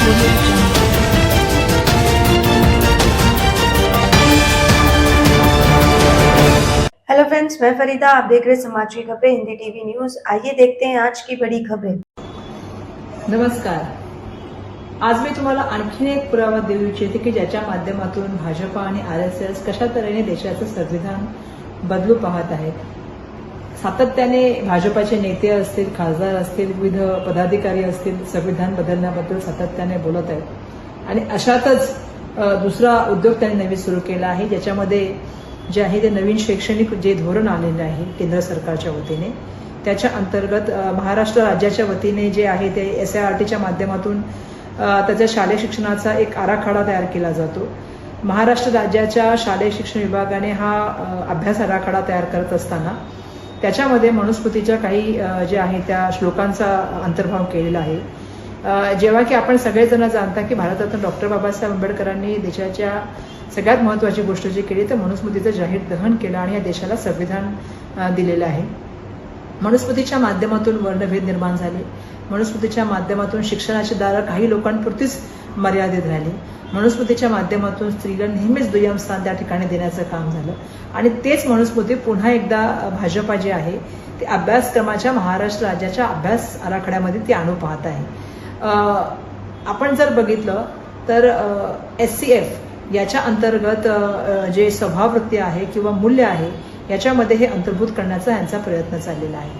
Hello friends, मैं फरीदा। आप देख रहे समाज की खबरें हिंदी टीवी न्यूज। आइए देखते हैं आज की बड़ी खबरें। नमस्कार। आज मी तुम्हाला आणखी एक पुरावा देऊ इच्छिते की ज्याच्या माध्यमातून भाजपा आणि आरएसएस कशा तऱ्हेने देशाचं संविधान बदलू पाहत आहेत। सातत्याने भाजपाचे नेते असतील, खासदार असतील, विविध पदाधिकारी असतील, संविधान बदलण्याबद्दल सातत्याने बोलत आहेत आणि अशातच दुसरा उद्योग त्यांनी नवीन सुरू केला आहे, ज्याच्यामध्ये जे आहे ते नवीन शैक्षणिक जे धोरण आलेलं आहे केंद्र सरकारच्या वतीने, त्याच्या अंतर्गत महाराष्ट्र राज्याच्या वतीने जे आहे ते SIRTच्या माध्यमातून त्याच्या शालेय शिक्षणाचा एक आराखडा तयार केला जातो। महाराष्ट्र राज्याच्या शालेय शिक्षण विभागाने हा अभ्यास आराखडा तयार करत असताना त्याच्यामध्ये मनुस्मृतीच्या काही जे आहे त्या श्लोकांचा अंतर्भाव केलेला आहे। जेव्हा की आपण सगळेजण जाणता की भारतरत्न डॉक्टर बाबासाहेब आंबेडकरांनी देशाच्या सगळ्यात महत्त्वाची गोष्ट जी केली तर मनुस्मृतीचं जाहीर दहन केलं आणि या देशाला संविधान दिलेलं आहे। मनुस्मृतीच्या माध्यमातून वर्णभेद निर्माण झाले, मनुस्मृतीच्या माध्यमातून शिक्षणाची दारं काही लोकांपुरतीच मर्यादित राहिली, मनुस्मृतीच्या माध्यमातून स्त्रीला नेहमीच दुय्यम स्थान त्या ठिकाणी देण्याचं काम झालं आणि तेच मनुस्मृती पुन्हा एकदा भाजपा जे आहे ते अभ्यासक्रमाच्या महाराष्ट्र राज्याच्या अभ्यास आराखड्यामध्ये ती आणू पाहत आहे। आपण जर बघितलं तर SCF याच्या अंतर्गत जे स्वभाववृत्ती आहे किंवा मूल्य आहे याच्यामध्ये हे अंतर्भूत करण्याचा यांचा प्रयत्न चाललेला आहे।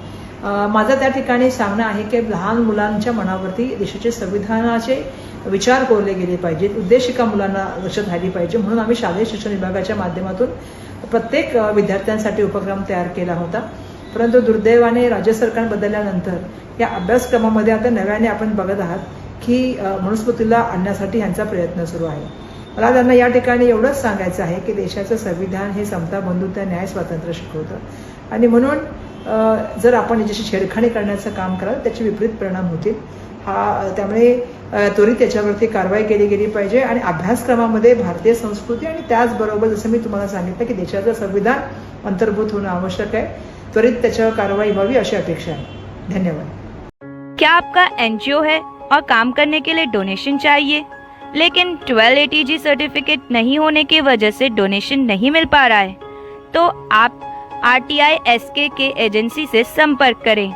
माझा त्या ठिकाणी सांगणं आहे की लहान मुलांच्या मनावरती देशाचे संविधानाचे विचार कोरले गेले पाहिजेत, उद्देशिका मुलांना लक्षात राहिली पाहिजे, म्हणून आम्ही शालेय शिक्षण विभागाच्या माध्यमातून प्रत्येक विद्यार्थ्यांसाठी उपक्रम तयार केला होता। परंतु दुर्दैवाने राज्य सरकार बदलल्यानंतर या अभ्यासक्रमामध्ये आता नव्याने आपण बघत आहात की मनुस्मृतीला आणण्यासाठी यांचा प्रयत्न सुरू आहे। मला त्यांना या ठिकाणी एवढंच सांगायचं आहे की देशाचं संविधान हे समता, बंधुता, न्याय, स्वातंत्र्य शिकवतं आणि म्हणून जर आपण याच्याशी छेडखाणी करण्याचं काम कराल त्याचे विपरीत परिणाम होतील। त्यामुळे त्वरित त्याच्यावरती कारवाई केली गेली पाहिजे आणि अभ्यासक्रमामध्ये भारतीय संस्कृती आणि त्याचबरोबर जसं मी तुम्हाला सांगितलं की देशाचं संविधान अंतर्भूत होणं आवश्यक आहे, त्वरित त्याच्यावर कारवाई व्हावी अशी अपेक्षा आहे। धन्यवाद। क्या आपका NGO है और काम करने के लिए डोनेशन चाहिए, लेकिन 1280G सर्टिफिकेट नहीं होने की वजह से डोनेशन नहीं मिल पा रहा है, तो आप RTI SKK एजेंसी से संपर्क करें।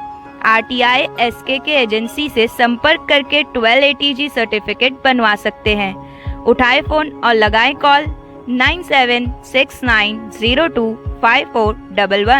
RTI SKK एजेंसी से संपर्क करके 1280G सर्टिफिकेट बनवा सकते हैं। उठाए फोन और लगाएं कॉल 9769025411।